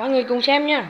Mọi người cùng xem nha.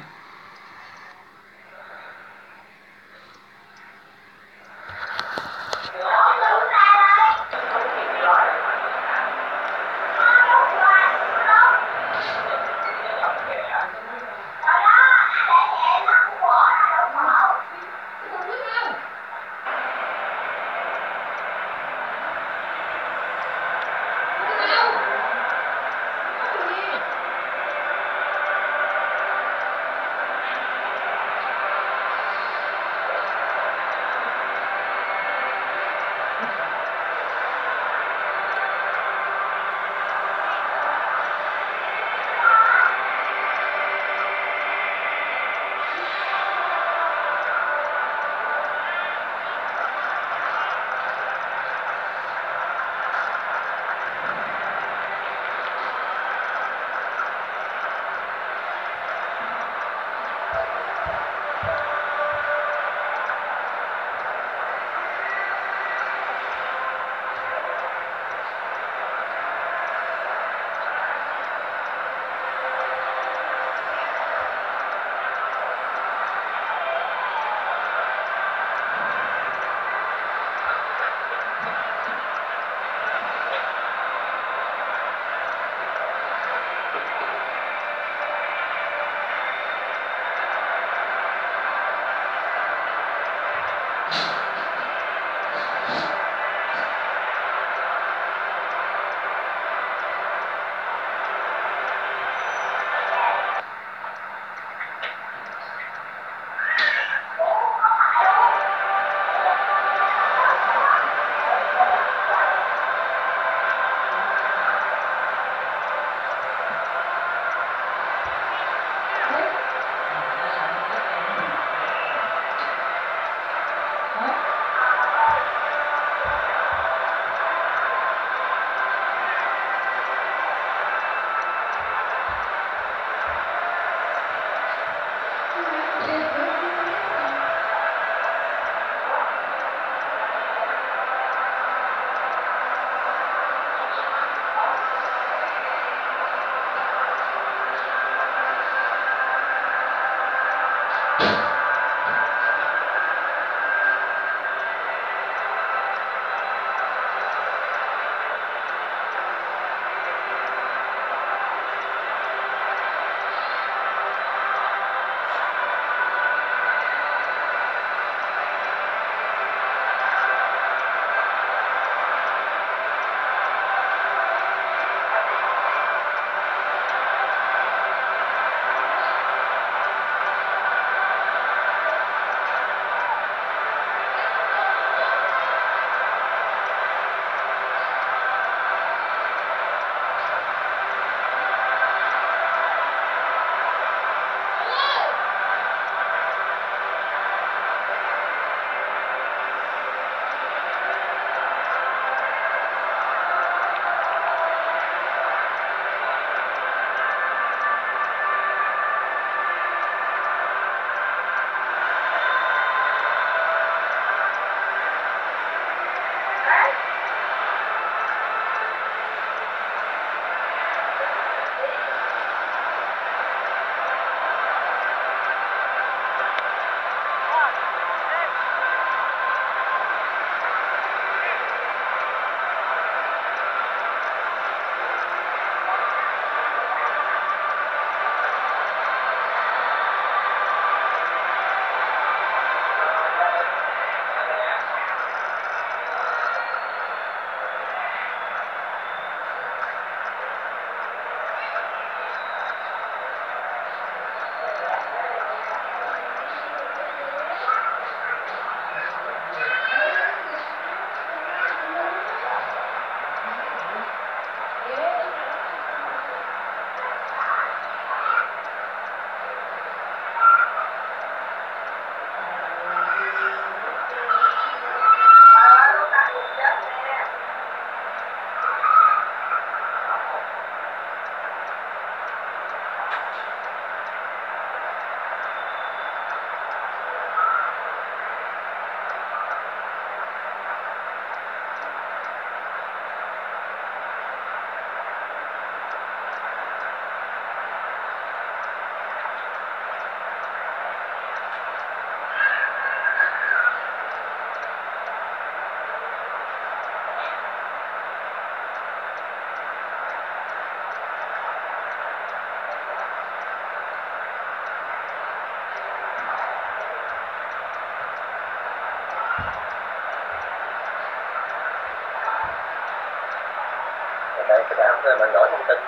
Đây, các bạn mình đổi thông tin.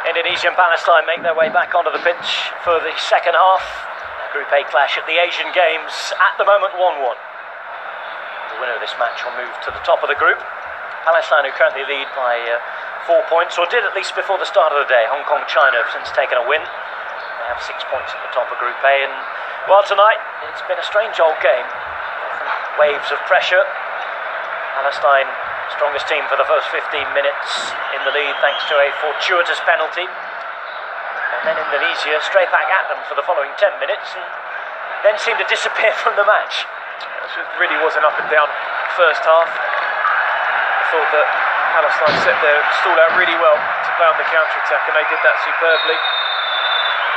Indonesia and Palestine make their way back onto the pitch for the second half. A Group A clash at the Asian Games, at the moment 1-1. The winner of this match will move to the top of the group. Palestine, who currently lead by 4 points, or did at least before the start of the day. Hong Kong, China have since taken a win. They have 6 points at the top of Group A. And, well, tonight it's been a strange old game. Different waves of pressure. Palestine, strongest team for the first 15 minutes in the lead thanks to a fortuitous penalty. And then Indonesia straight back at them for the following 10 minutes and then seemed to disappear from the match. It really was an up and down first half. I thought that Palestine set their stall out really well to play on the counter-attack, and they did that superbly.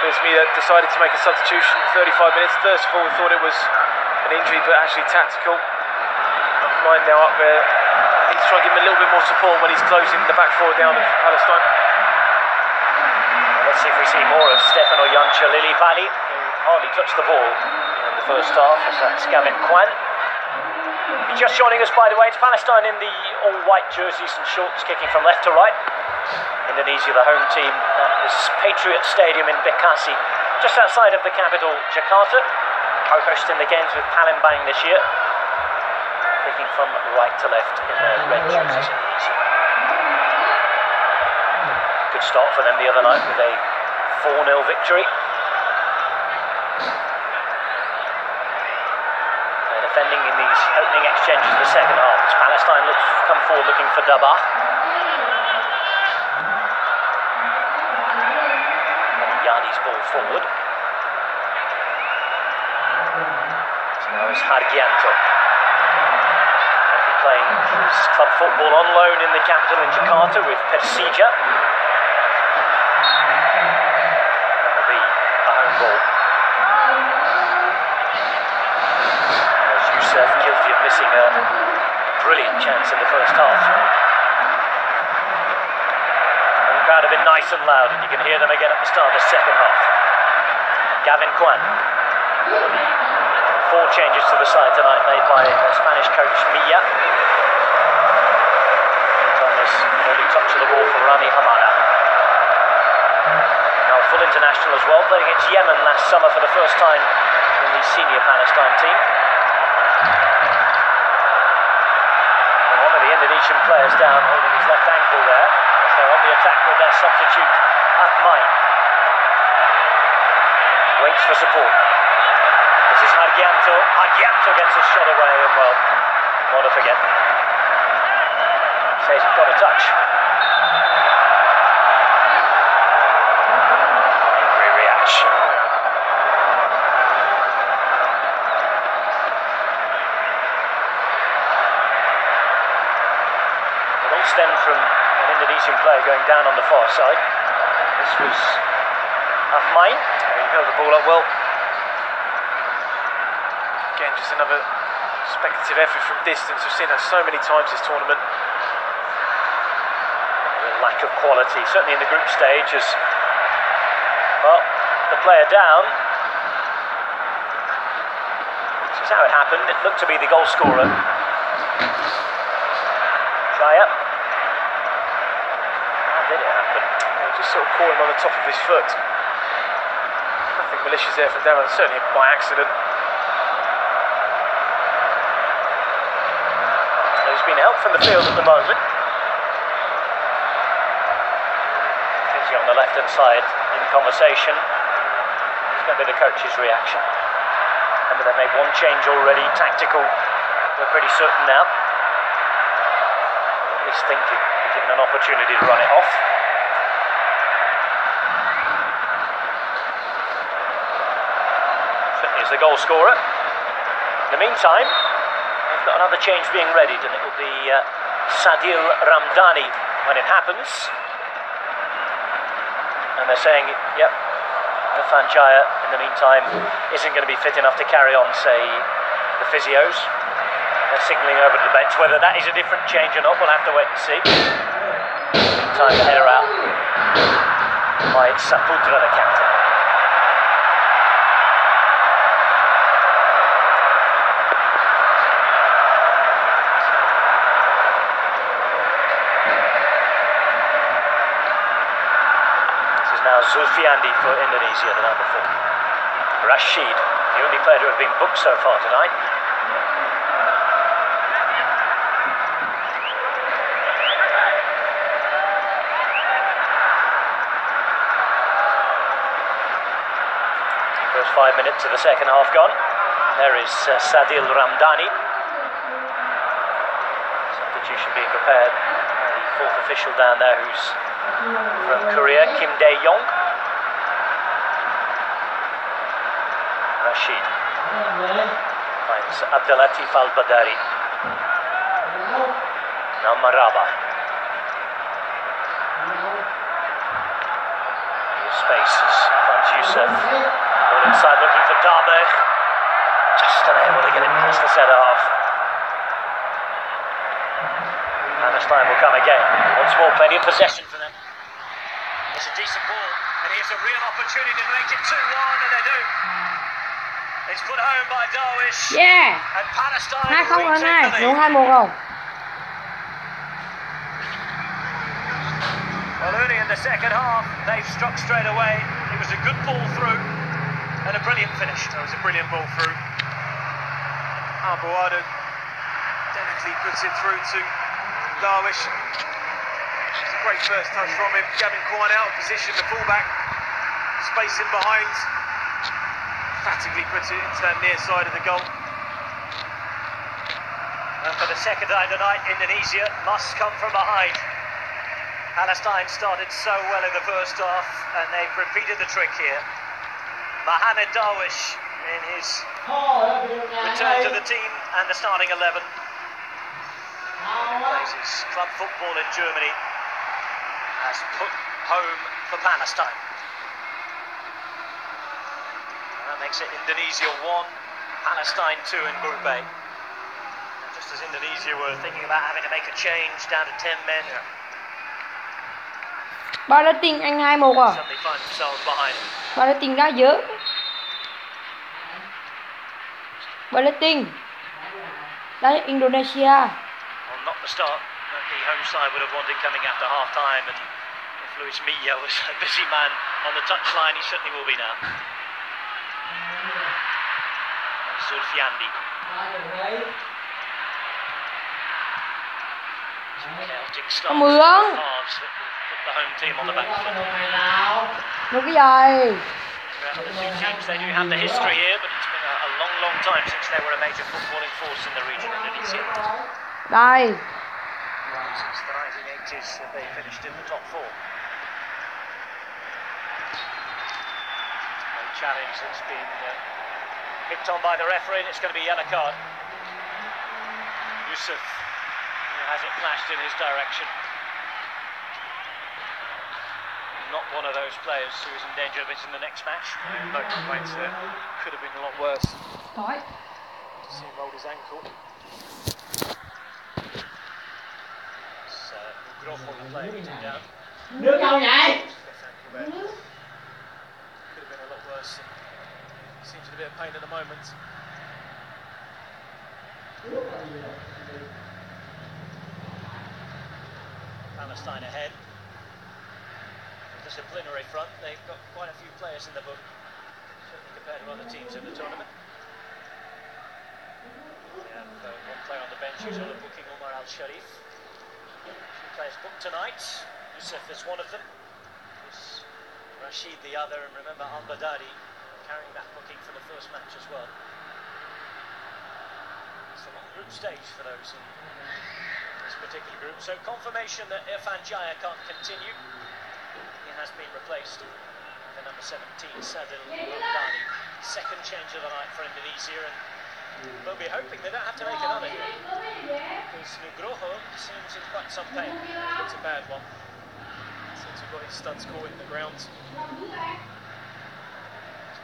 It was me that decided to make a substitution 35 minutes. First of all, we thought it was an injury, but actually tactical. Mind now up there. Needs to try and give him a little bit more support when he's closing the back four down of Palestine. Let's see if we see more of Stefano Lillipali, who hardly touched the ball in the first half, as that's Gavin Kwan. Just joining us, by the way, it's Palestine in the all-white jerseys and shorts, kicking from left to right. Indonesia, the home team, at this Patriot Stadium in Bekasi, just outside of the capital, Jakarta, co-hosting the games with Palembang this year. Kicking from right to left in their red jerseys. Good start for them the other night with a 4-0 victory. They're defending in these opening exchanges of the second half. As Palestine come forward looking for Dabah. Yardi's ball forward. So now it's Hargianto. Playing his club football on loan in the capital in Jakarta with Persija. That'll be a home ball. As Youssef, guilty of missing a brilliant chance in the first half. And the crowd have been nice and loud, and you can hear them again at the start of the second half. Gavin Kwan. 4 changes to the side tonight made by Spanish coach Milla. Meantime, there's an early touch of the ball for Rami Hamada. Now a full international as well, playing against Yemen last summer for the first time in the senior Palestine team. And one of the Indonesian players down holding his left ankle there, as they're on the attack with their substitute Ahmad. Waits for support. This is Hargianto. Hargianto gets his shot away, and well, not to forget. Says he's got a touch. Angry reaction. It all stemmed from an Indonesian player going down on the far side. This was Ahmad. He held the ball up well. Again, just another speculative effort from distance. We've seen that so many times this tournament. A lack of quality, certainly in the group stage, as well, the player down. This is how it happened. It looked to be the goal scorer. Jaya. How did it happen? Yeah, just sort of caught him on the top of his foot. Nothing malicious there from Darren, certainly by accident. There's been help from the field at the moment. He's on the left-hand side in conversation. It's going to be the coach's reaction. Remember, they've made one change already, tactical. They're pretty certain now. At least thinking, given an opportunity to run it off. Certainly is the goal scorer. In the meantime, they've got another change being readied, and it will be Sadil Ramdani when it happens. And they're saying, yep, Irfan Jaya, in the meantime, isn't going to be fit enough to carry on, say, the physios. They're signalling over to the bench. Whether that is a different change or not, we'll have to wait and see. Meantime, the header out by Saputra, the captain. Now Zulfiandi for Indonesia, the number 4. Rashid, the only player to have been booked so far tonight. First 5 minutes of the second half gone. There is Sadil Ramdani. Substitution being prepared. The fourth official down there who's from Korea, Kim Dae-yong. Rashid finds Abdelatif Al-Badari. Now Maraba. Spaces, finds Youssef. All inside looking for Darbe. Just unable to get it past the centre half. And this time will come again. Once more, plenty of possession for them. It's a decent ball, and here's a real opportunity to make it 2-1, and they do. It's put home by Darwish. Yeah. And Palestine 2-2 đúng 2-1 không? Well, early in the second half, they've struck straight away. It was a good ball through, and a brilliant finish. That was a brilliant ball through. Abuada delicately puts it through to Darwish. It's a great first touch from him. Gavin Quine out of position, the fullback. Space in behind. Emphatically puts it into that near side of the goal. And for the second time tonight, Indonesia must come from behind. Palestine started so well in the first half, and they've repeated the trick here. Mohamed Darwish in his return to the team and the starting 11. Plays his club football in Germany. Has put home for Palestine. And that makes it Indonesia 1, Palestine 2 in Group A. And just as Indonesia were thinking about having to make a change down to 10 men, Palestine anh 2-1 à? suddenly find themselves behind. Palestine đá dữ. Palestine đá Indonesia. Well, not the start that the home side would have wanted coming after half time, and if Luis Milla was a busy man on the touchline, he certainly will be now. Zulfiandi. Celtic start halves that will put the home team on the back foot. Được cái gì? The two teams, they do have the history here, but it's been a long time since they were a major footballing force in the region, Indonesia. Đây. Since the 1980s, they finished in the top 4. No challenge that's been picked on by the referee, and it's going to be yellow card. Youssef has it flashed in his direction. Not one of those players who is in danger of missing the next match. No complaints there. Could have been a lot worse. Thôi. See him rolled his ankle. So, Nugroho, the player, who took down. Nước đâu vậy? Could have been a lot worse. Seems in a bit of pain at the moment. Palestine ahead. Disciplinary front, they've got quite a few players in the book, certainly compared to other teams in the tournament. We have one player on the bench who's on a booking, Omar Al-Sharif. Two players booked tonight. Youssef is one of them. There's Rashid the other, and remember Al-Badari carrying that booking for the first match as well. It's a long group stage for those in this particular group. So confirmation that Irfan Jaya can't continue. He has been replaced with number 17, Sadil Ramdani. Second change of the night for Indonesia, and they'll be hoping they don't have to make another here, because Nugroho seems in quite some pain. It's a bad one. Since we've got his studs caught in the ground. It's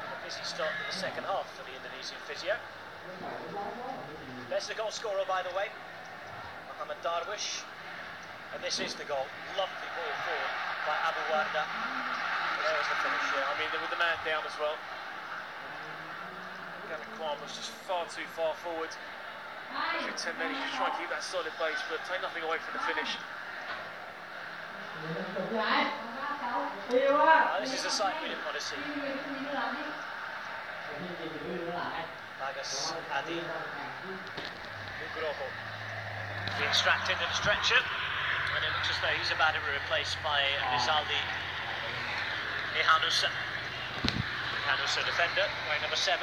been a busy start to the second half for the Indonesian physio. There's the goal scorer, by the way, Mohamed Darwish. And this is the goal. Lovely ball forward by Abu Warda. There's the finish. Yeah, I mean, with the man down as well. Gavin Kwan was just far too far forward. Every 10 minutes, just try and keep that solid base, but take nothing away from the finish. This is a sight we didn't want to see. Bagas Adi Nugroho being strapped into the stretcher, and it looks as though he's about to be replaced by Rizaldi Ihanusa. Ihanusa defender, wearing number 7.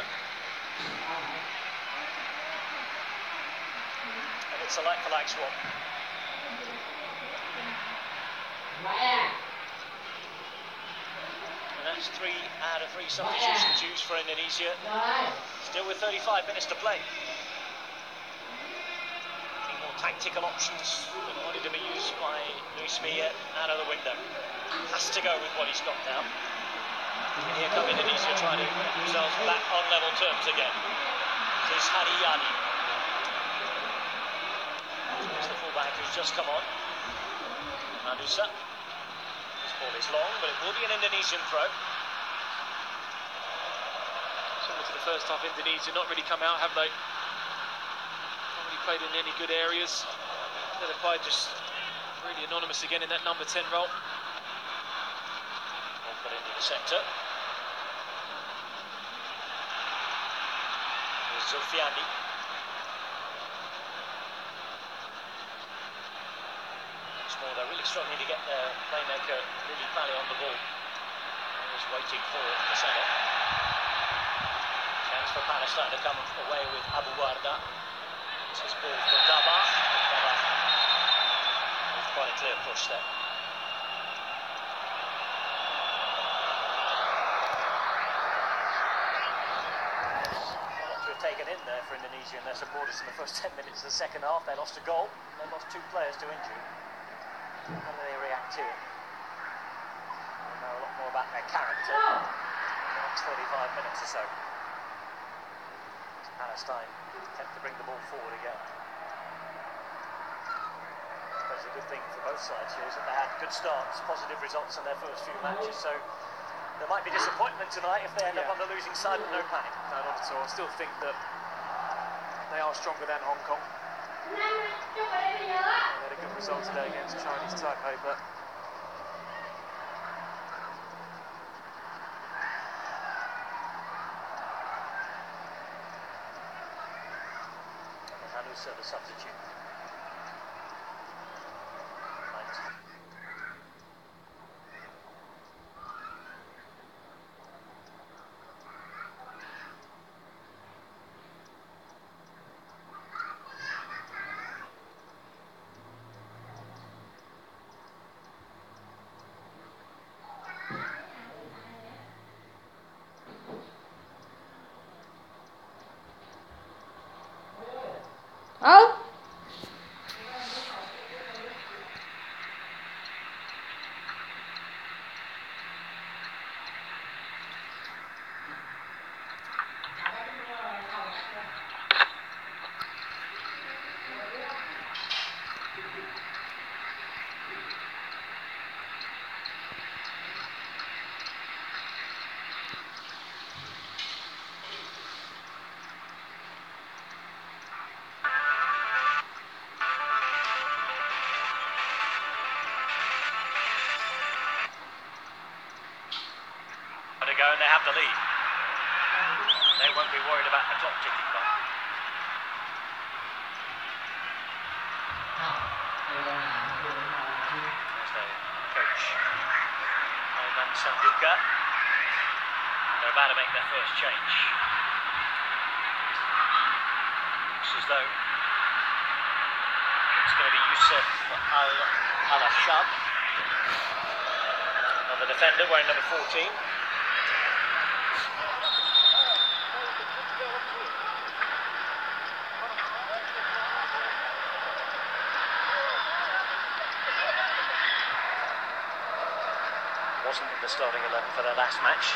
And it's a like-for-like swap. And that's 3 out of 3 substitutions used for Indonesia. Still with 35 minutes to play. More tactical options that wanted to be used by Luis Milla out of the window. Has to go with what he's got now. And here come Indonesia trying to get themselves back on level terms again. This is Haryadi. Here's the fullback who's just come on. Manusa. This ball is long, but it will be an Indonesian throw. Similar to the first half, Indonesia not really come out, have they? Not really played in any good areas. They're quite just really anonymous again in that number 10 role. Ball put into the centre. Here's Zulfiani. Once more, they're really struggling to get their playmaker Lily Pally on the ball. He's waiting for the centre. Chance for Palestine to come away with Abu Warda. This is ball for Dabah. Dabah with quite a clear push there. A lot to have taken in there for Indonesia and their supporters in the first 10 minutes of the second half. They lost a goal. They lost 2 players to injury. How do they react to it? We'll know a lot more about their character in the next 35 minutes or so. Palestine attempt to bring the ball forward again. I suppose a good thing for both sides here is that they had good starts, positive results in their first few matches, so there might be disappointment tonight if they end up on the losing side with no panic. No, not at all. I still think that they are stronger than Hong Kong. They had a good result today against Chinese Taipei, but Hanusa, the substitute. Right. Oh. have the lead. They won't be worried about the clock ticking by. There's their coach, U23. They're about to make their first change. Looks as though it's going to be Yusuf Al-Ashab, another defender wearing number 14. Wasn't in the starting 11 for their last match.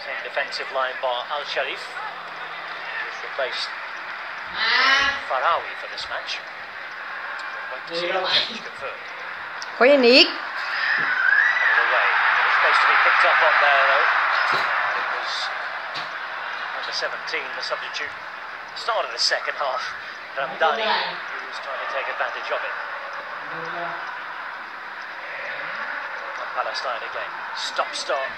Same defensive line by Al-Sharif, who's replaced Farawi for this match. We'll wait to see the change confirmed. Có gì nick? Away. It was supposed to be picked up on there though. It was number 17, the substitute. Start of the second half. Ramdani, who was trying to take advantage of it. Palestine again. Stop-start.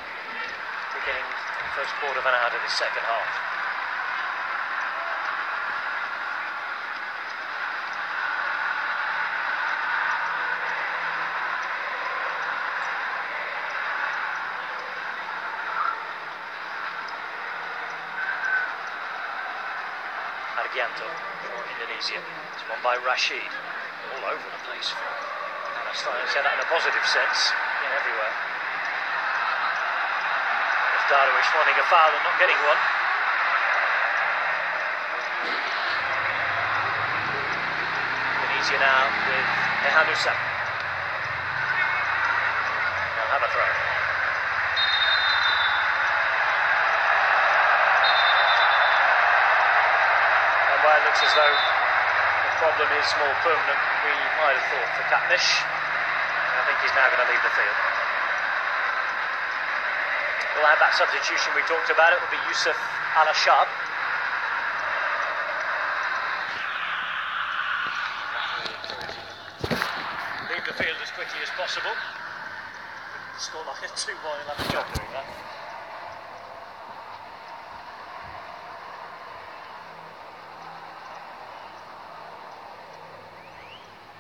Beginning the first quarter of an hour of the second half. Argianto for Indonesia. It's won by Rashid. All over the place. Palestine said that in a positive sense. Everywhere. If Darwish wanting a foul and not getting one. Indonesia now with Ehanusa. They'll have a throw. And while it looks as though the problem is more permanent, we might have thought for Katniss. I think he's now going to leave the field. We'll have that substitution we talked about. It will be Yusuf Al-Ashab. Leave the field as quickly as possible. Score like a 2-1, he'll have a job doing that.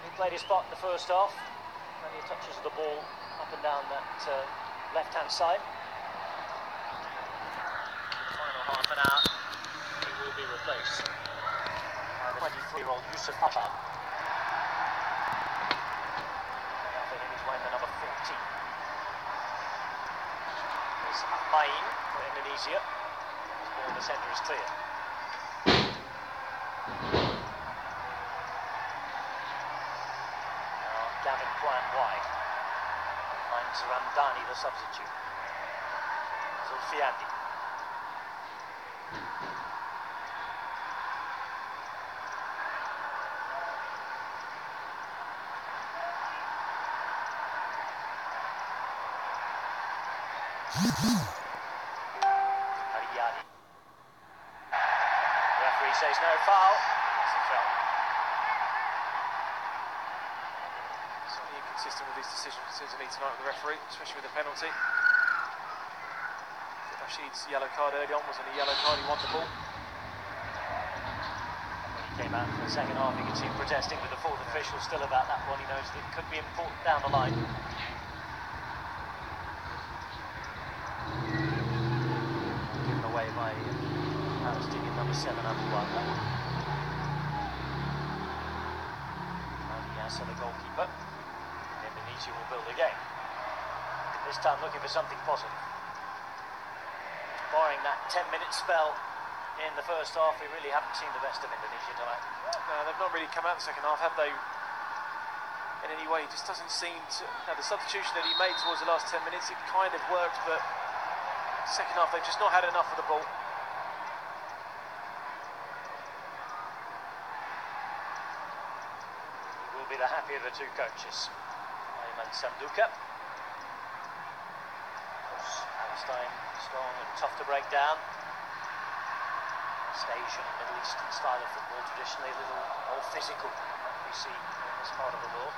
He played his part in the first half. Plenty of touches of the ball up and down that left-hand side. Final half an hour, he will be replaced by the 23-year-old Yusuf Al-Ashab. For him, he's wearing the number 14. There's Main for Indonesia. His ball in the centre is clear. Gavin Kwan wide. Finds Ramdani, the substitute. Zulfiandi. Ariadi. The referee says no foul. That's a foul. Consistent with his decisions, it seems to me, tonight with the referee, especially with the penalty. Rashid's yellow card early on wasn't a yellow card, he won the ball. When he came out for the second half, you could see him protesting with the fourth official still about that one. He knows that it could be important down the line. Given away by Palestinian number 7, Abdullah. And Yasser, the goalkeeper. Indonesia will build again. This time looking for something positive. Barring that 10-minute spell in the first half, we really haven't seen the best of Indonesia tonight. No, they've not really come out in the second half, have they? In any way, it just doesn't seem to... Now, the substitution that he made towards the last 10 minutes, it kind of worked, but second half, they've just not had enough of the ball. He will be the happier of the two coaches. Sanduka. Palestine strong and tough to break down. East Asian and Middle Eastern style of football, traditionally a little more physical than we see in this part of the world.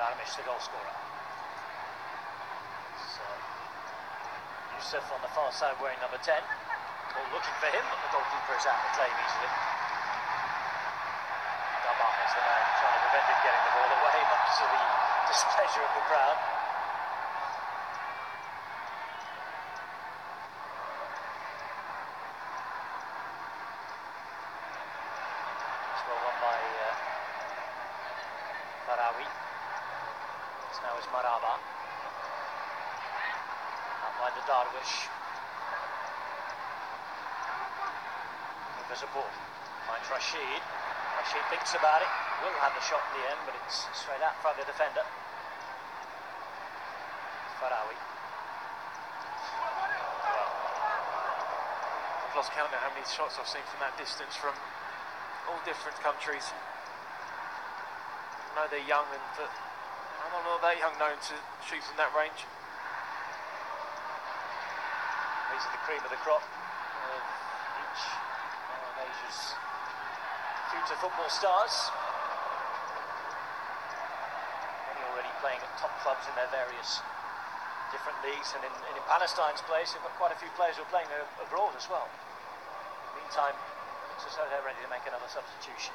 Barmish, the goal scorer. So, Yusuf on the far side wearing number 10. Ball looking for him, but the goalkeeper is out of claim easily. Dabach is the man trying to prevent him getting the ball away, much to the displeasure of the crowd. It's well won by Farawi. This now is Maraba. Up by the Darwish. There's a ball. Finds Rashid. Rashid thinks about it. Will have the shot in the end, but it's straight out from the defender. Farawi. I've lost count now how many shots I've seen from that distance from all different countries. I know they're young, and I'm not that young known to shoot from that range. These are the cream of the crop of each of Asia's future football stars. Many already playing at top clubs in their various different leagues, and in Palestine's place, they've got quite a few players who are playing abroad as well. In the meantime, looks as though they're ready to make another substitution.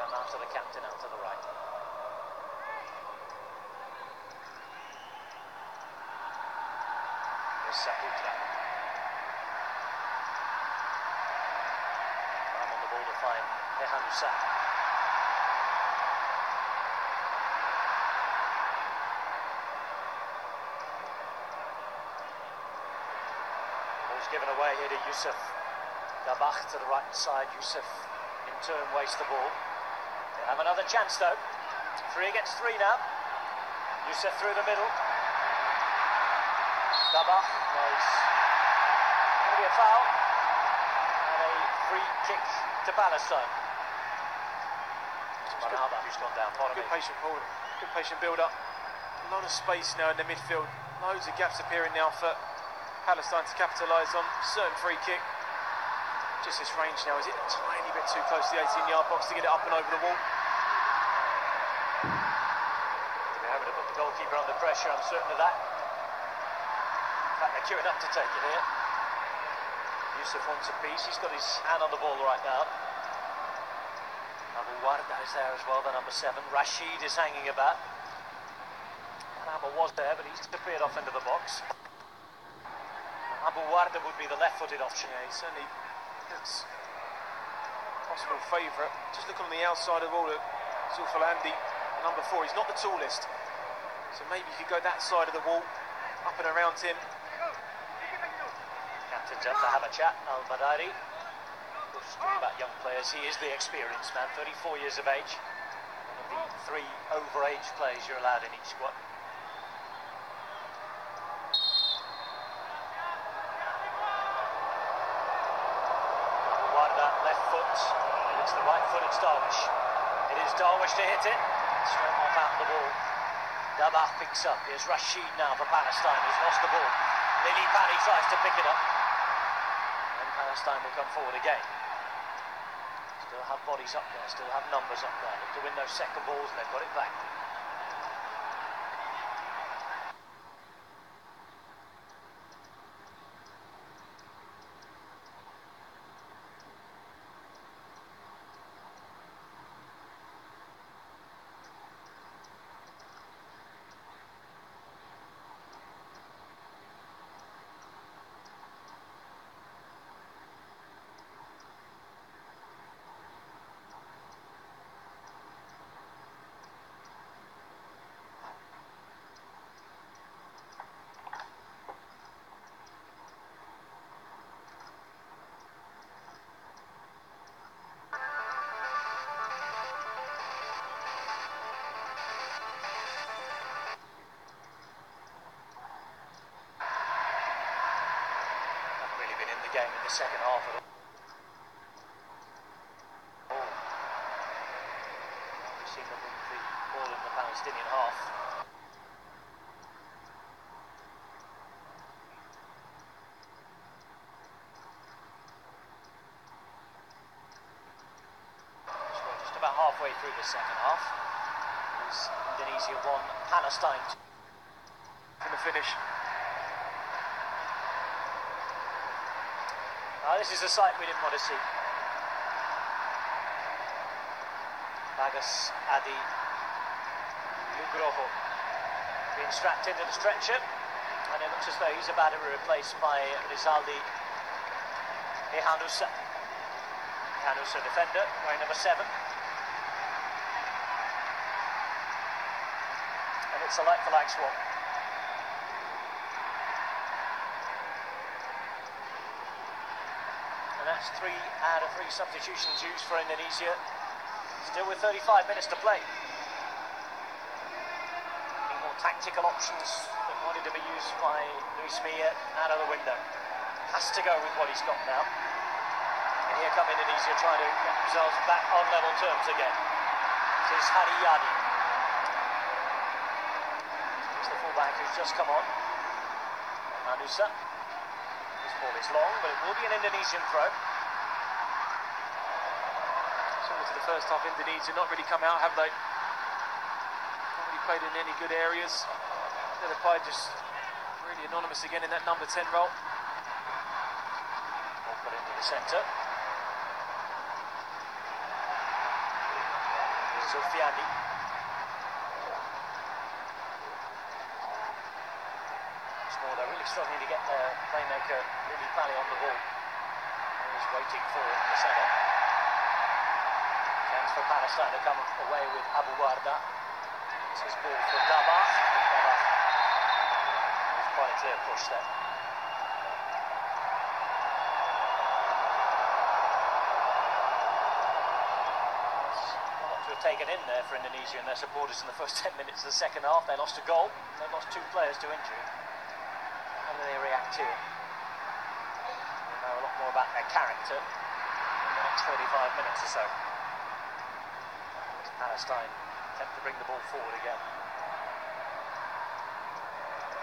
And after the captain out to the right. Saputra. I'm on the ball to find Hehanusa. Ball's given away here to Yusuf. Dabach to the right side. Yusuf in turn wastes the ball. They have another chance though. 3 against 3 now. Yusuf through the middle. Dabach plays. Going to be a foul and a free kick to Palestine. Maraba, who's gone down. Good patient forward, good patient build up. A lot of space now in the midfield. Loads of gaps appearing now for Palestine to capitalise on. Certain free kick. Just this range now, is it a tiny bit too close to the 18-yard box to get it up and over the wall? They're having to put the goalkeeper under pressure, I'm certain of that. They're queuing up to take it here. Yusuf wants a piece. He's got his hand on the ball right now. Abu Warda is there as well, the number 7. Rashid is hanging about. And Abu was there, but he's disappeared off into the box. Abu Warda would be the left-footed option. Yeah, he certainly looks possible favourite. Just looking on the outside of all of Zulfalandi, number 4. He's not the tallest, so maybe you could go that side of the wall, up and around him. Captain's up to have a chat, Al-Badari. Of course, talking about young players, he is the experienced man, 34 years of age. One of the 3 over-age players you're allowed in each squad. Warda, left foot. It's the right foot, it's Darwish. It is Darwish to hit it. Straight off out the ball. Dabach picks up. Here's Rashid now for Palestine, who's lost the ball. Lily Pani tries to pick it up. And Palestine will come forward again. Still have bodies up there, still have numbers up there. Look to win those second balls and they've got it back. Game in the second half of the ball. We've seen them with the ball in the Palestinian half. Just about through the second half. As Indonesia won Palestine In the finish. This is a sight we didn't want to see. Bagas Adi Nugroho being strapped into the stretcher, and it looks as though he's about to be replaced by Rizaldi Ehanusa. Ehanusa, defender, wearing number 7. And it's a like-for-like swap. And that's 3 out of 3 substitutions used for Indonesia. Still with 35 minutes to play. Any more tactical options that wanted to be used by Luis Milla out of the window. Has to go with what he's got now. And here come Indonesia trying to get themselves back on level terms again. This is Haryadi. Here's the fullback who's just come on. Manusa. This ball is long, but it will be an Indonesian throw. Similar to the first half, Indonesia not really come out, have they? Not really played in any good areas. They're just really anonymous again in that number 10 role. Ball put into the centre. Here's Zulfiandi. They're really struggling to get their playmaker Lily Pally on the ball. He's waiting for the centre. Chance for Palestine to come away with Abu Warda. This is ball for Dabah. There's quite a clear push there. A lot to have taken in there for Indonesia and their supporters in the first 10 minutes of the second half. They lost a goal. They lost 2 players to injury. How do they react to it? We'll know a lot more about their character in the next 35 minutes or so. Palestine attempt to bring the ball forward again.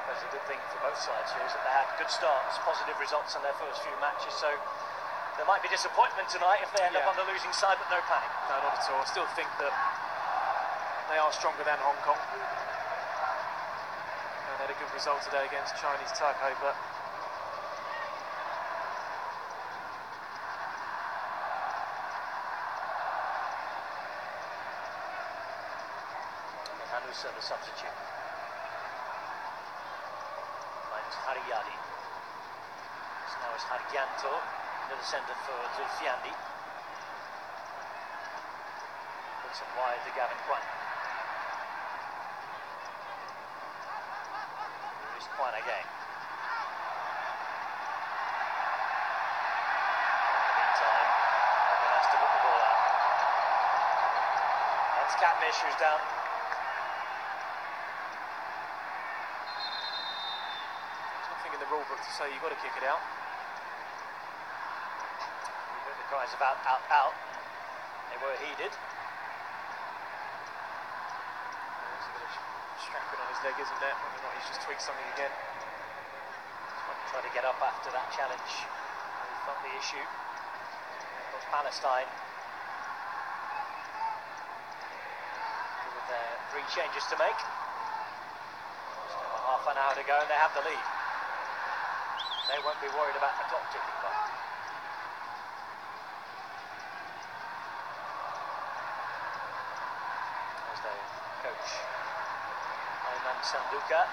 That's a good thing for both sides here is that they had good starts, positive results in their first few matches, so there might be disappointment tonight if they end up on the losing side, but no panic. No, not at all. I still think that they are stronger than Hong Kong. They had a good result today against Chinese Taipei, but Hanusa, the substitute. Minus Haryadi. So now it's Haryanto into the centre for Zulfiandi. Puts it wide to Gavin Kwan. Kwan again. In the meantime, Hong has to put the ball out. That's Katniss who's down. there's nothing in the rule book to say you've got to kick it out. We heard the cries of out, out, out. They were heeded. There's a bit of strapping on his leg, isn't there? Whether or not he's just tweaked something again. Try to get up after that challenge from the issue. Of course, Palestine with their 3 changes to make. Still half an hour to go and they have the lead. They won't be worried about the clock ticking by. There's their coach, Ayman Sanduka.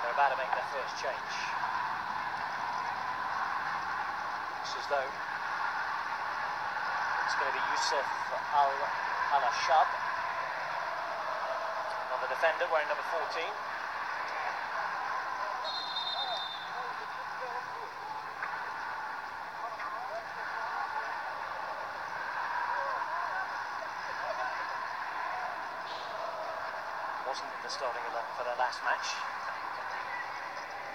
They're about to make their first change. Looks as though it's going to be Youssef Al-Ashab, another defender wearing number 14. Wasn't in the starting 11 for their last match.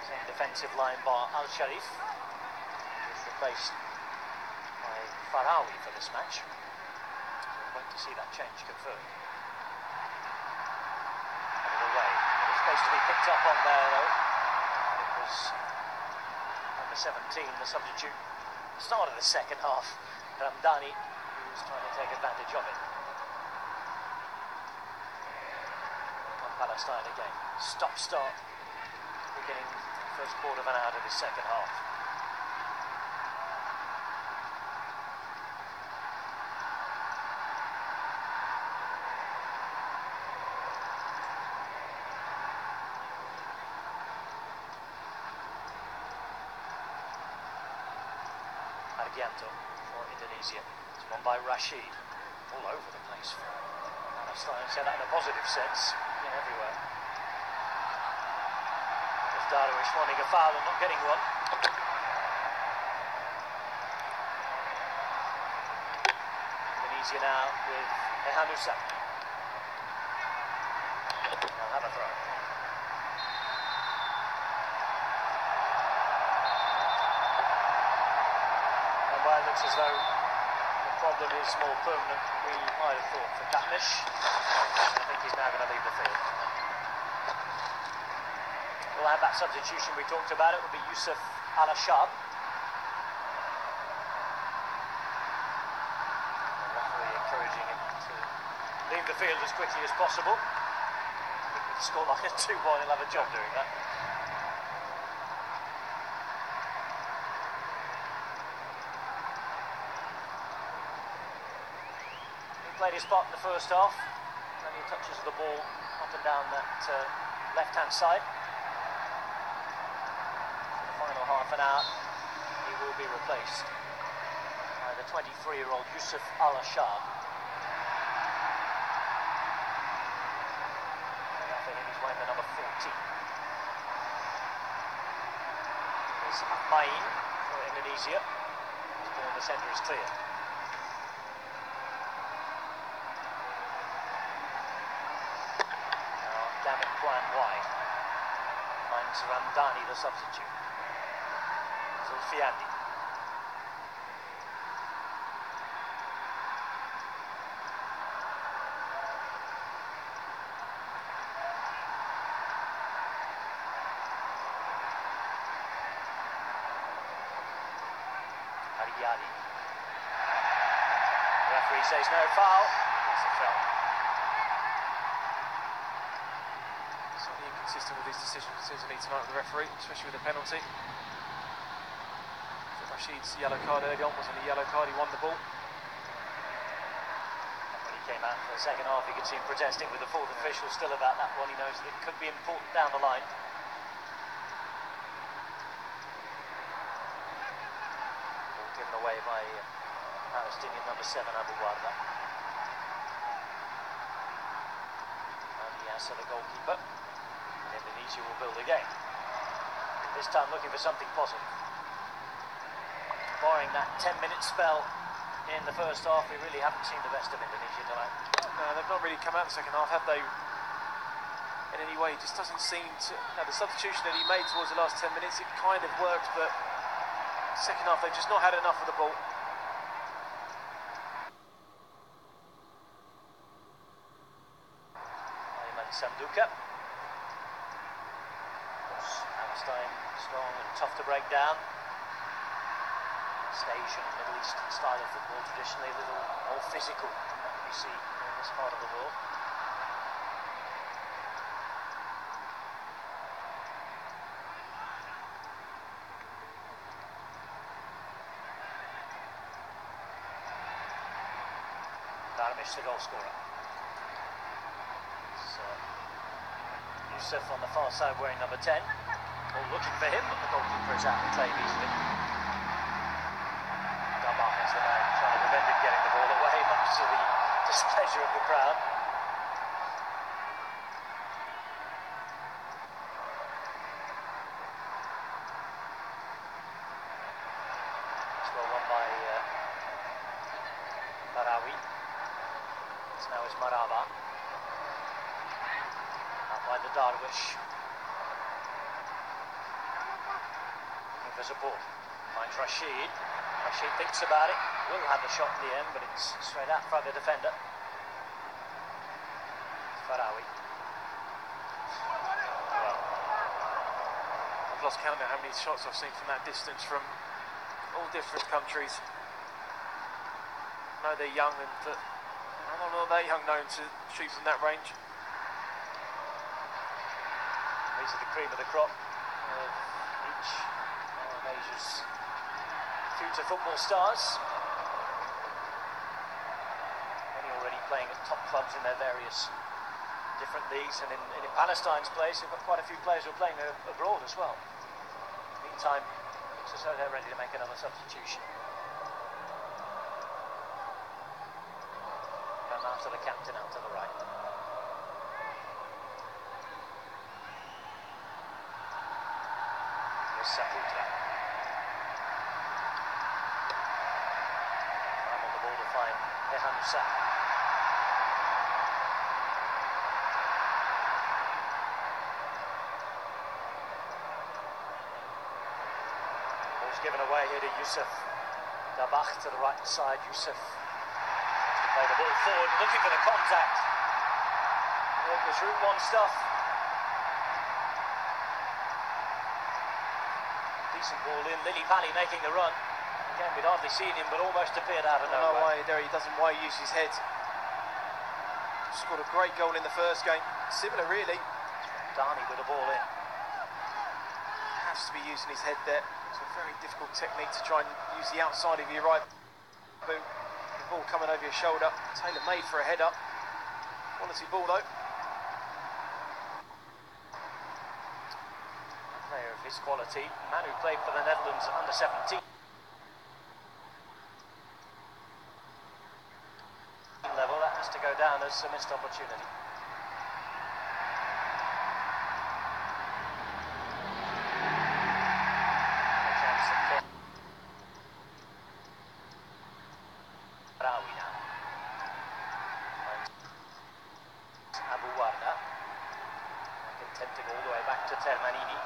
Same defensive line bar Al-Sharif was replaced by Farawi for this match. We'll wait to see that change confirmed. Headed away. It was supposed to be picked up on there though. It was number 17, the substitute. Start of the second half. Ramdani, who's is trying to take advantage of it. On Palestine again. Stop-start. Beginning the first quarter of an hour of the second half. Argianto for Indonesia. It's won by Rashid. All over the place. Palestine said that in a positive sense. Been everywhere. If Darwish wanting a foul and not getting one. Indonesia now with Ehanusa. They'll have a throw. It looks as though the problem is more permanent than we might have thought for Katniss. I think he's now going to leave the field. We'll have that substitution we talked about. It will be Yusuf Al-Ashab. The referee encouraging him to leave the field as quickly as possible. With the scoreline at 2-1, he'll have a job doing that. Played his part in the first half. Plenty of touches of the ball up and down that left-hand side. For the final half an hour, he will be replaced by the 23-year-old Yusuf Al-Ashab. I think he's wearing the number 14. There's Main for Indonesia. His ball in the centre is clear. Wide. Finds Ramdani, the substitute. Zulfiandi. Ariadi. The referee says no foul. It's a foul. Consistent with his decisions, it seems to me, tonight with the referee, especially with the penalty. So Rashid's yellow card early on wasn't a yellow card, he won the ball. When he came out for the second half, you could see him protesting with the fourth official still about that one. He knows that it could be important down the line. Ball given away by Palestinian number 7, Abu Warda. And Yasser, the goalkeeper. Indonesia will build again. This time looking for something positive. Barring that 10-minute spell in the first half, we really haven't seen the best of Indonesia tonight. No, they've not really come out in the second half, have they? In any way, it just doesn't seem to... No, the substitution that he made towards the last 10 minutes, it kind of worked, but second half they've just not had enough of the ball. Ayman Samduka. Palestine strong and tough to break down. East Asian, Middle Eastern style of football, traditionally a little more physical than we see in this part of the world. Darwish, the goal scorer. So, Yusuf on the far side wearing number 10. All looking for him, but the goalkeeper is out of play easily. Dabach is the man trying to prevent him getting the ball away, much to the displeasure of the crowd. It's well won by Barawi. This now is Maraba. Out by the Darwish. For support. Finds Rashid. Rashid thinks about it. Will have the shot in the end, but it's straight out from the defender. Farawi. Well, I've lost count now how many shots I've seen from that distance from all different countries. know they're young, and I'm not that young known to shoot from that range. These are the cream of the crop of each of Asia's future football stars. Many already playing at top clubs in their various different leagues, and in Palestine's place, we've got quite a few players who are playing abroad as well. Meantime, looks as though they're ready to make another substitution. And after the captain out to the right. Here's Saputra. I'm on the ball to find Ehanusa. Given away here to Yusuf. Dabach to the right side. Yusuf to play the ball forward, looking for the contact. It was Route 1 stuff. Decent ball in. Lily Pally making the run. Again, we'd hardly seen him, but almost appeared out of nowhere. I don't know why there he doesn't use his head. Scored a great goal in the first game. Similar, really. Dani with the ball in. Has to be using his head there. It's a very difficult technique to try and use the outside of your right boot. The ball coming over your shoulder. Tailor made for a header. Quality ball though. A player of his quality. Man who played for the Netherlands at under 17 level. That has to go down as a missed opportunity. All the way back to Termanini.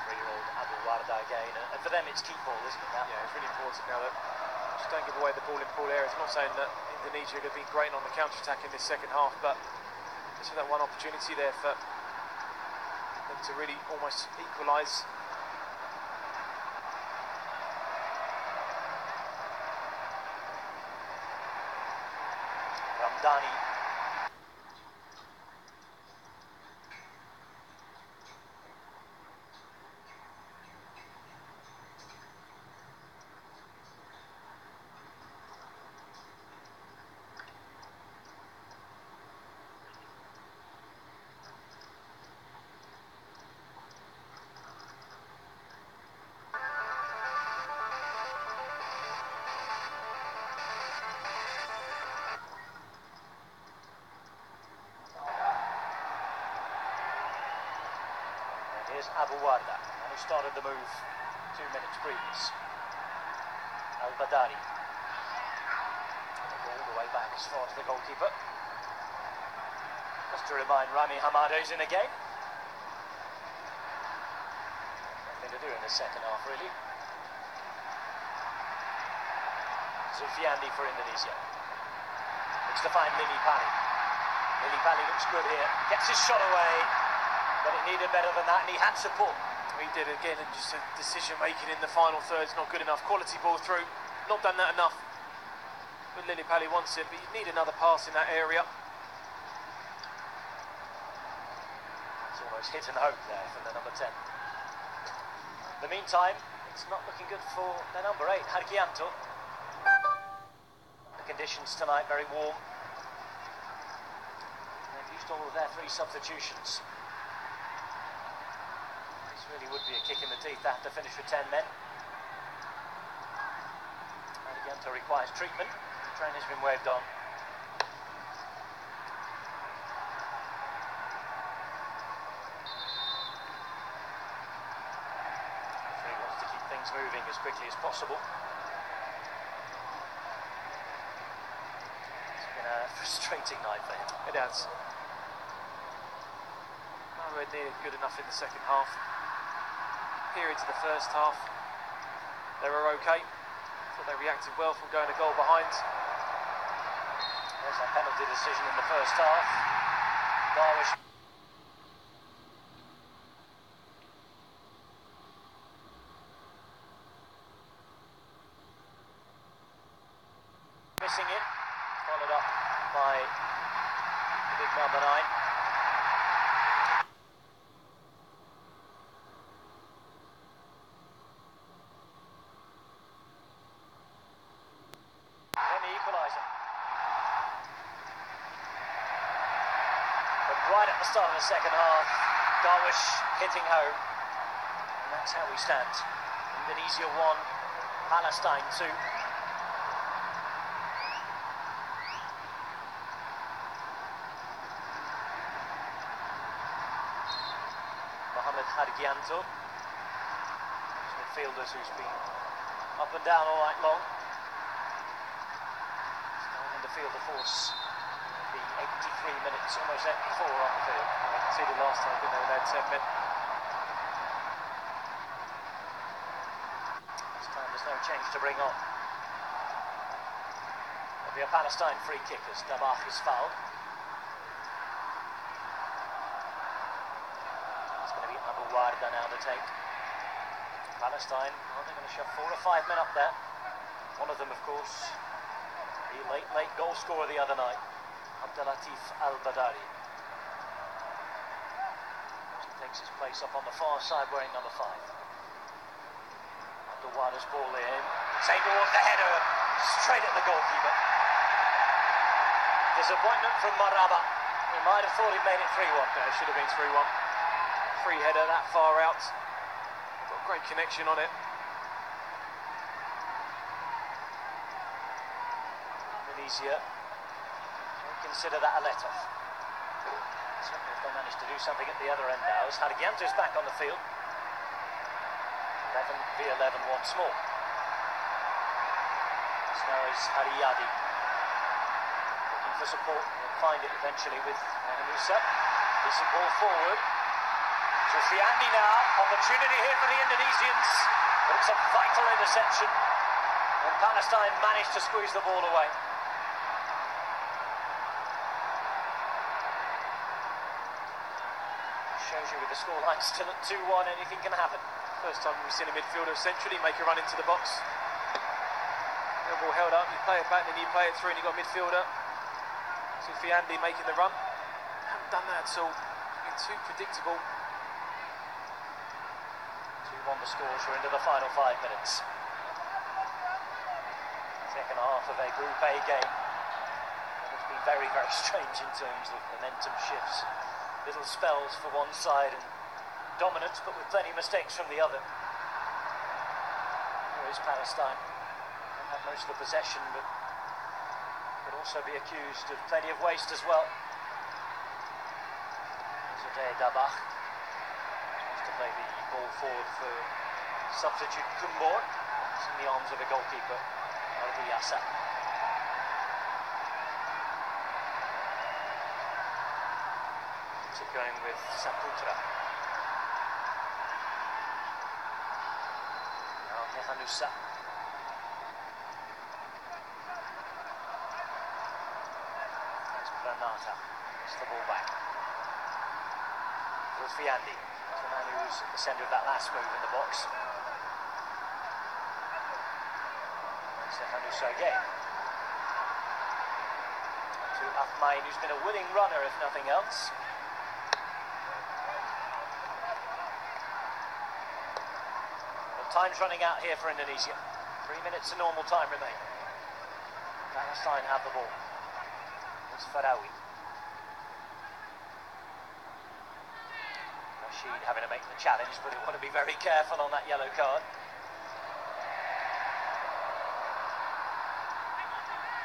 23-year-old Abu Warda again, and for them it's key ball, isn't it? That? Yeah, it's really important now that just don't give away the ball in pool areas. I'm not saying that Indonesia have been great on the counter-attack in this second half, but just that one opportunity there for them to really almost equalise. Ramdani. Here's Abu Warda, who started the move 2 minutes previous. Al-Badari. All the way back as far as the goalkeeper. Just to remind Rami Hamado's in again. Nothing to do in the second half, really. Zulfiandi for Indonesia. Looks to find Lily Pally. Lily Pally looks good here. Gets his shot away. But it needed better than that, and he had support. He did again, and just decision making in the final third is not good enough. Quality ball through, not done that enough. But Lily Pally wants it, but you need another pass in that area. It's almost hit and hope there from the number 10. In the meantime, it's not looking good for the number 8, Hargianto. The conditions tonight very warm. They've used all of their 3 substitutions. Really would be a kick in the teeth to have to finish with 10 men. Hargianto requires treatment. The train has been waved on. He wants to keep things moving as quickly as possible. It's been a frustrating night for him. It has. Nowhere near good enough in the second half. Period to the first half, they were okay. Thought they reacted well from going a goal behind. There's a penalty decision in the first half. Darwish right at the start of the second half. Darwish hitting home. And that's how we stand. Indonesia 1, Palestine 2. Mohamed Hargianto, midfielders who's been up and down all night long. Starting to feel the force of the 83 minutes, almost 84 on the field. I conceded last time, didn't they? They had 10 men. This time there's no change to bring on. There'll be a Palestine free kick as Dabach is fouled. It's going to be Abu Warda now to take. Palestine, well, they're going to shove 4 or 5 men up there. One of them, of course, the late goal scorer the other night, Abdelatif Al-Badari. He takes his place up on the far side wearing number 5. Abdelwada's ball in. Same towards the header, straight at the goalkeeper. Disappointment from Maraba. He might have thought he made it 3-1. Yeah, it should have been 3-1. Free header that far out. Got great connection on it. Indonesia don't consider that a let-off. Certainly if they managed to do something at the other end now. As Hargianto's back on the field. 11v11 once more. This now is Hariyadi. Looking for support. He'll find it eventually with Hanusa. Decent ball forward. Sufiandi now. Opportunity here for the Indonesians. But it's a vital interception. And Palestine managed to squeeze the ball away. Shows you with the scoreline still at 2-1, anything can happen. First time we've seen a midfielder centrally make a run into the box. The ball held up, you play it back, then you play it through, and you've got a midfielder. Sufiandi making the run. Haven't done that at all. It's been too predictable. 2-1 the scores, we're into the final 5 minutes. Second half of a Group A game. It's been very, very strange in terms of momentum shifts. Little spells for one side and dominance, but with plenty of mistakes from the other. Here is Palestine. They have most of the possession, but could also be accused of plenty of waste as well. Zodé Dabach tries to play the ball forward for substitute Kumbor. It's in the arms of the goalkeeper, Asiat. Going with Saputra. Now Hanusa. There's Granata. Gets the ball back. Rufiandi. That's the man who was at the centre of that last move in the box. It's Hanusa again. To Ahmain, who's been a willing runner if nothing else. Time's running out here for Indonesia. 3 minutes of normal time remain. Palestine have the ball. It's Farawi. Rashid having to make the challenge, but he'll want to be very careful on that yellow card.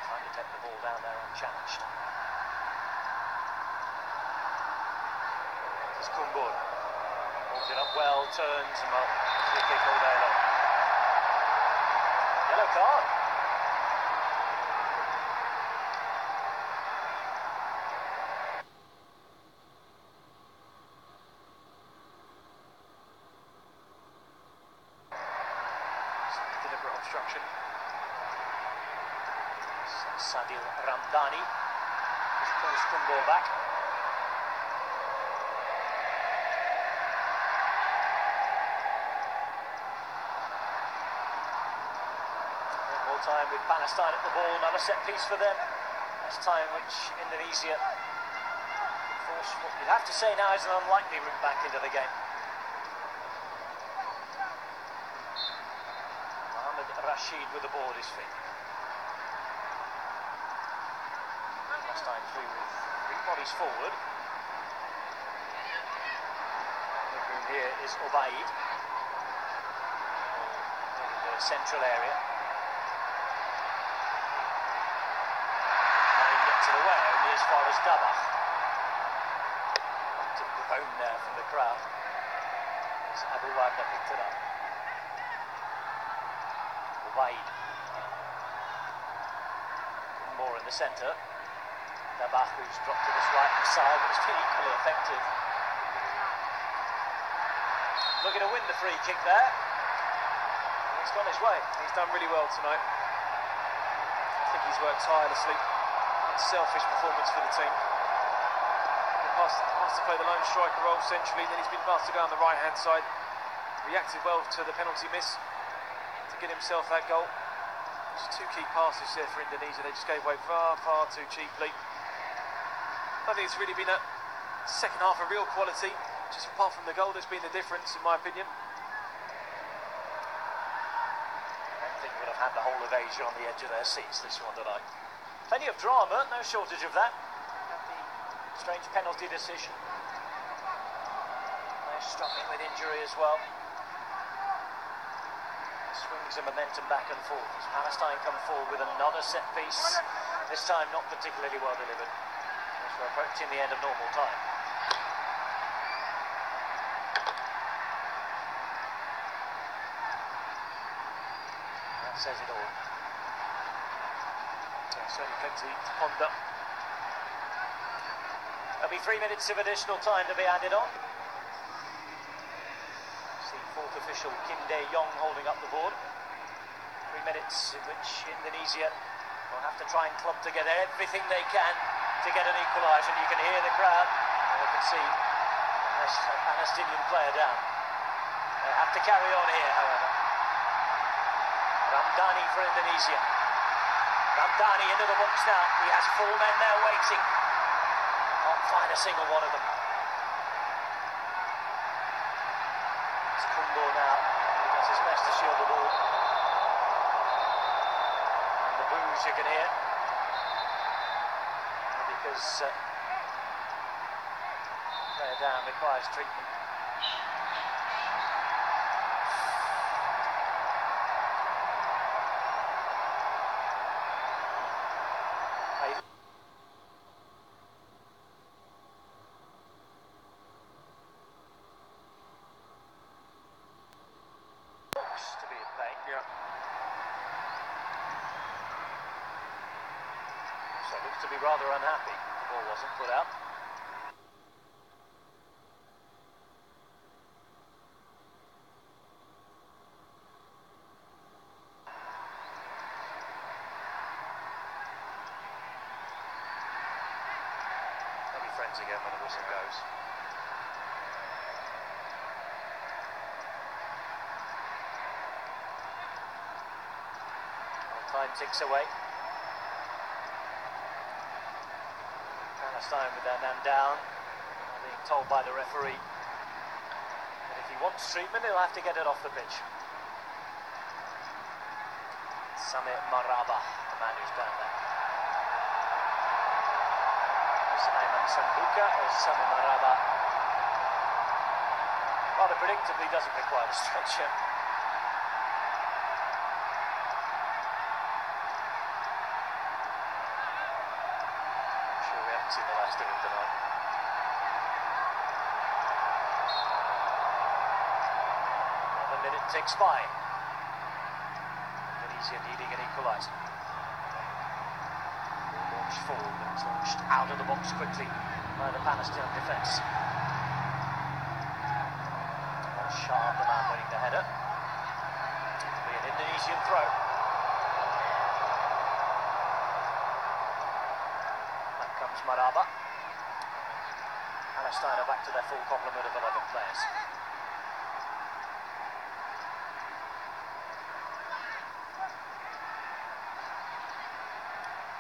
Trying to take the ball down there unchallenged. This is Kumbur. Holds it up well, turns and well. Free kick all day long. Yellow card. Deliberate obstruction. Sadil Ramdani just pulls Kumbur back. Time with Palestine at the ball, another set piece for them. This time which Indonesia force what you'd have to say now is an unlikely route back into the game. Mohamed Rashid with the ball at his feet. Palestine through with 3 bodies forward. is Obaid. In the central area. And gets it away only as far as Dabach. To groan there from the crowd. As Abu Warda picked it up. Obaid. More in the centre. Dabach, who's dropped to this right hand side, but it's been equally effective. Looking to win the free kick there. And it's gone his way. He's done really well tonight. I think he's worked tirelessly. Unselfish performance for the team. Been passed to play the lone striker role centrally, then he's been passed to go on the right hand side. Reacted well to the penalty miss to get himself that goal. Just two key passes there for Indonesia. They just gave away far, far too cheaply. I think it's really been a second half of real quality. Just apart from the goal, there's been the difference, in my opinion. I think would have had the whole of Asia on the edge of their seats this one tonight. Plenty of drama, no shortage of that. The strange penalty decision. They're struggling with injury as well. Swings of momentum back and forth as Palestine come forward with another set piece. This time not particularly well delivered. As we're approaching the end of normal time. That says it all. Certainly plenty to ponder. There'll be 3 minutes of additional time to be added on. Fourth official Kim Dae-yong holding up the board. 3 minutes in which Indonesia will have to try and club together everything they can to get an equaliser. You can hear the crowd, and you can see a Palestinian player down. They have to carry on here, however. Ramdhani for Indonesia. Ramdhani into the box now. He has 4 men there waiting. Can't find a single one of them. Now, he does his best to shield the ball. And the boos you can hear. Because player down requires treatment. To be in play. Yeah. So looks to be rather unhappy. The ball wasn't put out. They'll be friends again when the whistle goes. Time ticks away. Palestine with their man down, being told by the referee that if he wants treatment, he'll have to get it off the pitch. Samir Maraba, the man who's down there. Is Ayman Sambuka or Samir Maraba? Rather predictably doesn't require a stretcher. Seen the last of him tonight. Another minute ticks by. Indonesia needing an equaliser. Ball launched forward, but it's launched out of the box quickly by the Palestinian defence. Sharp, the man winning the header. It'll be an Indonesian throw. Maraba. Palestine are back to their full complement of 11 players.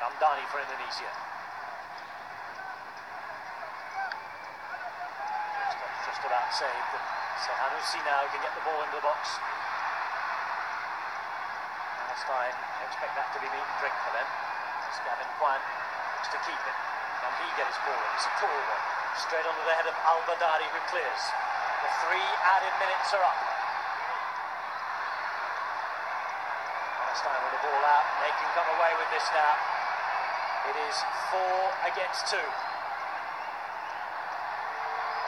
Ramdhani for Indonesia. Just about saved. Sahanusi now can get the ball into the box. Palestine expect that to be meat and drink for them. Gavin Kwan looks to keep it. Can he get his ball in? It's a tall one. Straight onto the head of Al-Badari, who clears. The 3 added minutes are up. Palestine with the ball out, they can come away with this now. It is 4 against 2.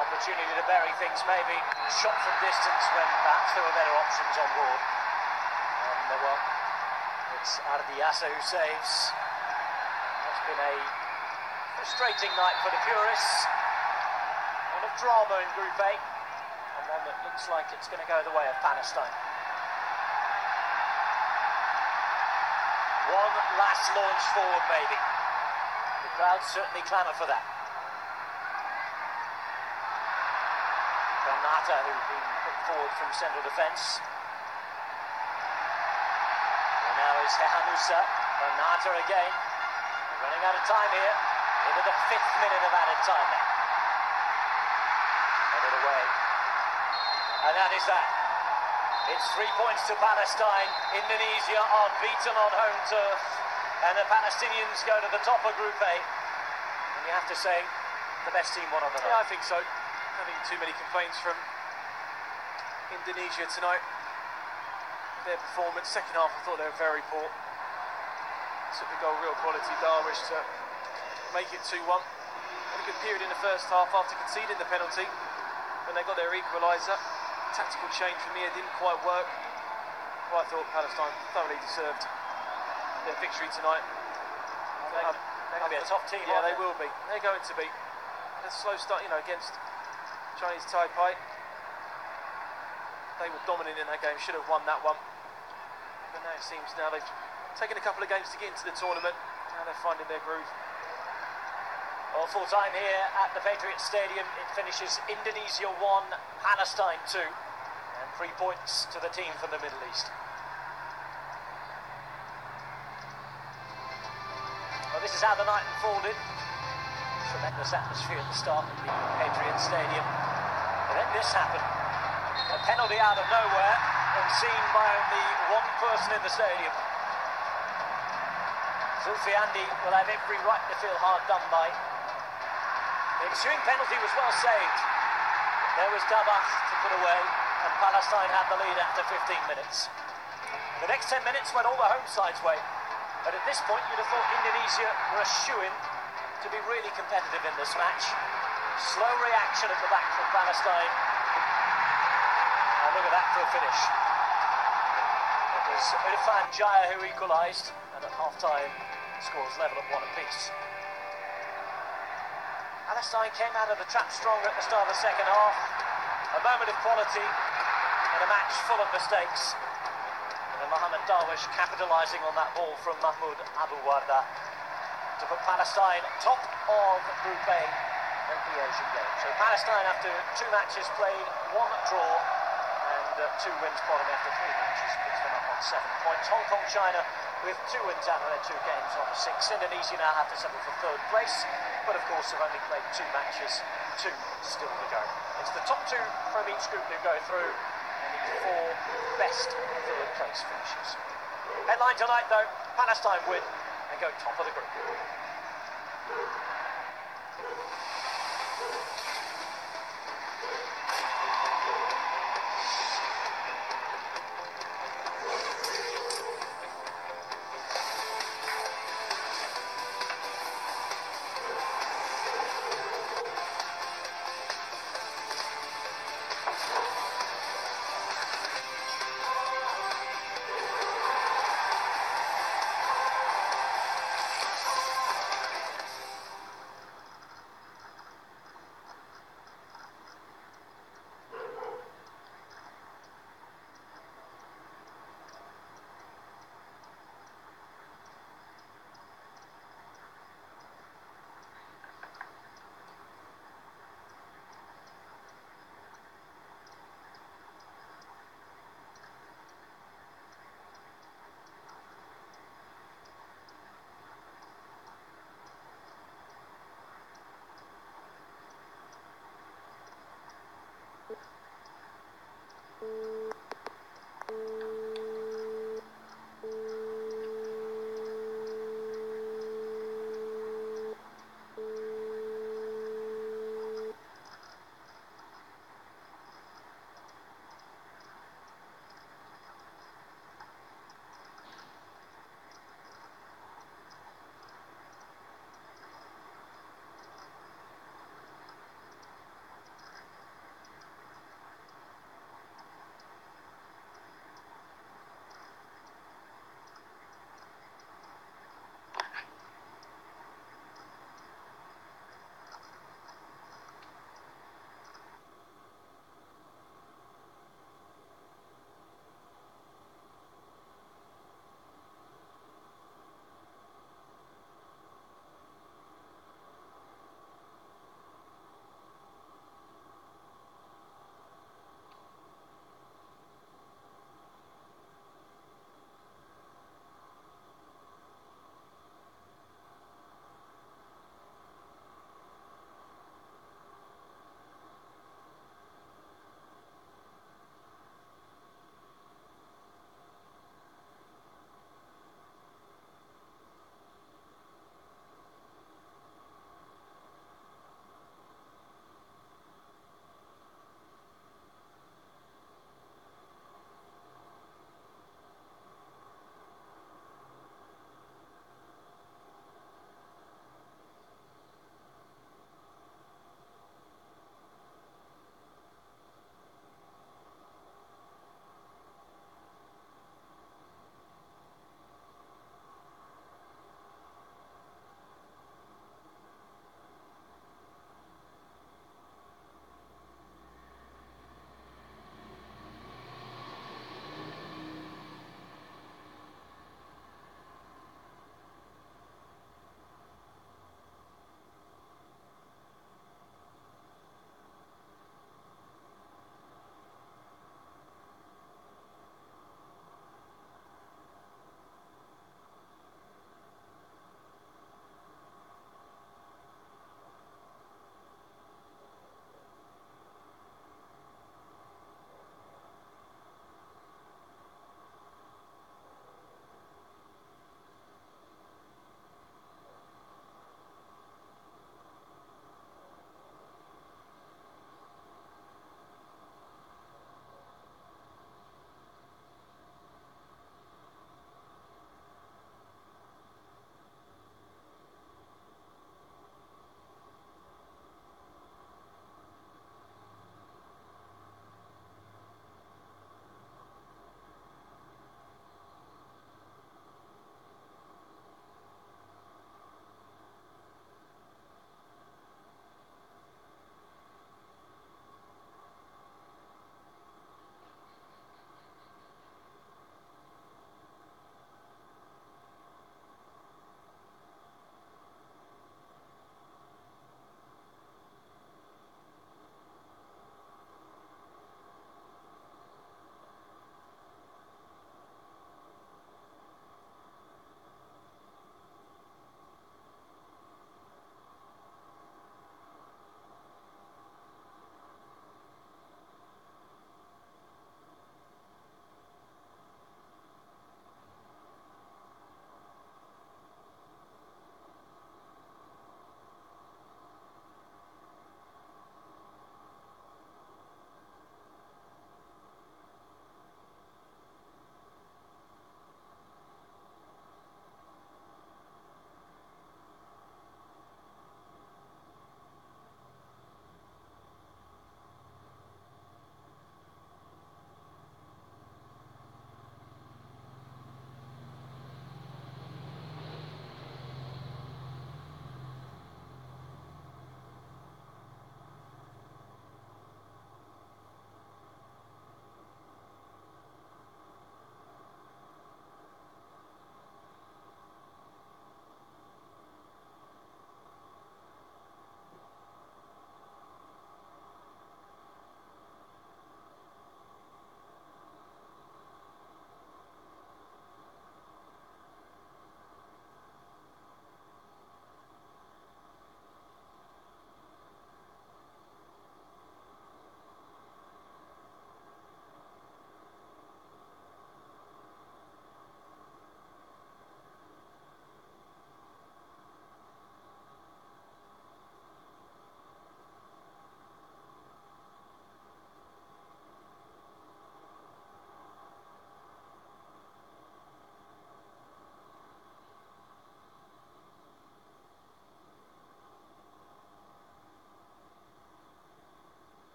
Opportunity to bury things, maybe shot from distance when perhaps there were better options on board. And well, it's Ardiasa who saves. It's been a frustrating night for the purists. One of drama in Group A, and one that looks like it's going to go the way of Palestine. One last launch forward, maybe. The crowd certainly clamour for that. Granata, who's been put forward from central defence. And now is Hehanusa. Granata again. We're running out of time here. Into the 5th minute of added time now. Headed away. And that is that. It's 3 points to Palestine. Indonesia are beaten on home turf. And the Palestinians go to the top of Group A. And you have to say, the best team won on the night. Yeah, I think so. I think too many complaints from Indonesia tonight. Their performance, second half, I thought they were very poor. Took the goal, real quality, Darwish to make it 2-1. Had a good period in the first half after conceding the penalty. When they got their equaliser, tactical change from here didn't quite work. Well, I thought Palestine thoroughly deserved their victory tonight. They're going to be a tough team. Yeah, they will be. They're going to be. A slow start, against Chinese Taipei. They were dominant in that game, should have won that one. But now it seems they've taken a couple of games to get into the tournament. Now they're finding their groove. Well, full time here at the Patriot Stadium. It finishes Indonesia 1, Palestine 2. And 3 points to the team from the Middle East. Well, this is how the night unfolded. Tremendous atmosphere at the start of the Patriot Stadium. And then this happened. A penalty out of nowhere and seen by only one person in the stadium. Zulfiandi will have every right to feel hard done by. The ensuing penalty was well saved. There was Dabach to put away, and Palestine had the lead after 15 minutes. The next 10 minutes went all the home side's way. But at this point, you'd have thought Indonesia were a shoo-in to be really competitive in this match. Slow reaction at the back from Palestine. And look at that for a finish. It was Irfan Jaya who equalised, and at half-time, scores level at 1 apiece. Palestine came out of the trap stronger at the start of the second half. A moment of quality in a match full of mistakes. And Mohamed Darwish capitalising on that ball from Mahmoud Abu Warda to put Palestine top of Group A in the Asian Games. So Palestine, after 2 matches played, 1 draw and 2 wins, bottom after 3 matches, puts them up on 7 points. Hong Kong, China with 2 wins out of their 2 games on 6. Indonesia now have to settle for 3rd place, but of course have only played 2 matches, 2 still to go. It's the top 2 from each group who go through, and the 4 best 3rd place finishes. Headline tonight though, Palestine win and go top of the group.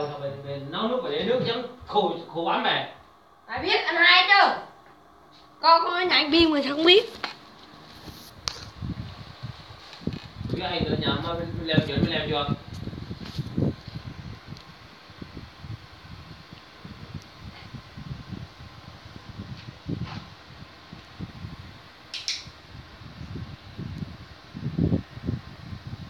đâu sao về nấu nước về để nước chấm khô bánh mày. Phải biết anh hai chứ. Con không có nhảy biên mà sao không biết. Cái anh tự nhầm mà leo chuyện mới leo chưa?